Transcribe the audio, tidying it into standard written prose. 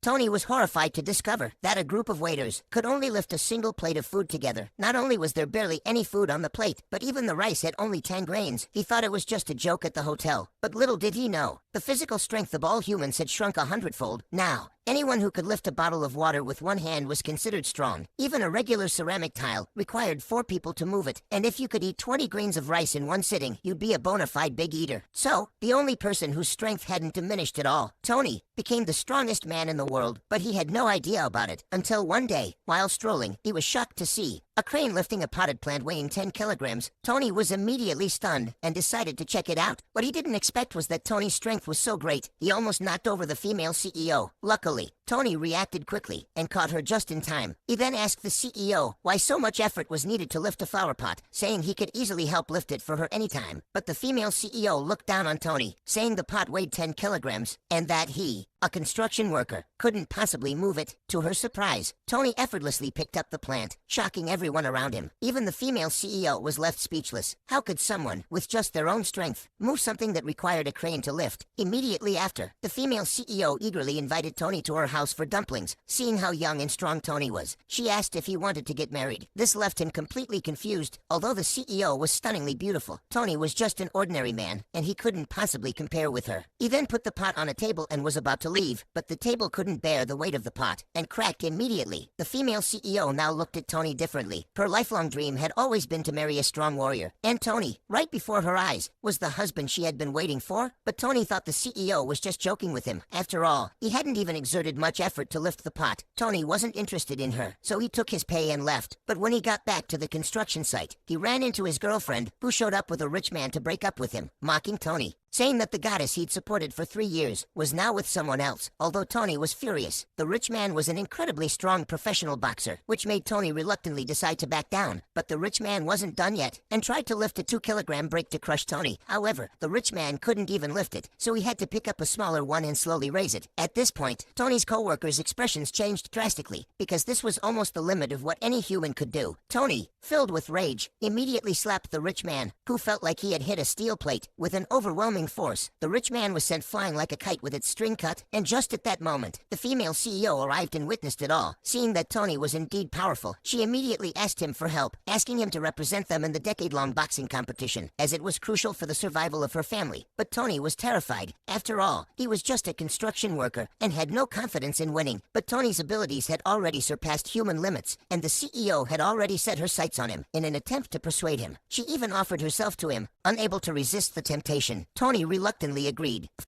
Tony was horrified to discover that a group of waiters could only lift a single plate of food together. Not only was there barely any food on the plate, but even the rice had only 10 grains. He thought it was just a joke at the hotel. But little did he know, the physical strength of all humans had shrunk 100-fold. Now, anyone who could lift a bottle of water with one hand was considered strong. Even a regular ceramic tile required 4 people to move it. And if you could eat 20 grains of rice in one sitting, you'd be a bona fide big eater. So, the only person whose strength hadn't diminished at all, Tony, became the strongest man in the world. But he had no idea about it until one day, while strolling, he was shocked to see a crane lifting a potted plant weighing 10 kilograms. Tony was immediately stunned and decided to check it out. What he didn't expect was that Tony's strength was so great, he almost knocked over the female CEO. Luckily, Tony reacted quickly and caught her just in time. He then asked the CEO why so much effort was needed to lift a flower pot, saying he could easily help lift it for her anytime. But the female CEO looked down on Tony, saying the pot weighed 10 kilograms and that he, a construction worker, couldn't possibly move it. To her surprise, Tony effortlessly picked up the plant, shocking everyone around him. Even the female CEO was left speechless. How could someone, with just their own strength, move something that required a crane to lift? Immediately after, the female CEO eagerly invited Tony to her house for dumplings. Seeing how young and strong Tony was, she asked if he wanted to get married. This left him completely confused. Although the CEO was stunningly beautiful, Tony was just an ordinary man, and he couldn't possibly compare with her. He then put the pot on a table and was about to leave, but the table couldn't bear the weight of the pot and cracked immediately. The female CEO now looked at Tony differently. Her lifelong dream had always been to marry a strong warrior, and Tony, right before her eyes, was the husband she had been waiting for. But Tony thought the CEO was just joking with him. After all, he hadn't even exerted much effort to lift the pot. Tony wasn't interested in her, so he took his pay and left. But when he got back to the construction site, he ran into his girlfriend, who showed up with a rich man to break up with him, mocking Tony, saying that the goddess he'd supported for 3 years was now with someone else. Although Tony was furious, the rich man was an incredibly strong professional boxer, which made Tony reluctantly decide to back down. But the rich man wasn't done yet, and tried to lift a 2-kilogram brick to crush Tony. However, the rich man couldn't even lift it, so he had to pick up a smaller one and slowly raise it. At this point, Tony's co-workers' expressions changed drastically, because this was almost the limit of what any human could do. Tony, filled with rage, immediately slapped the rich man, who felt like he had hit a steel plate. With an overwhelming force, the rich man was sent flying like a kite with its string cut, and just at that moment, the female CEO arrived and witnessed it all. Seeing that Tony was indeed powerful, she immediately asked him for help, asking him to represent them in the decade-long boxing competition, as it was crucial for the survival of her family. But Tony was terrified. After all, he was just a construction worker, and had no confidence in winning. But Tony's abilities had already surpassed human limits, and the CEO had already set her sights on him. In an attempt to persuade him, she even offered herself to him. Unable to resist the temptation, Tony reluctantly agreed.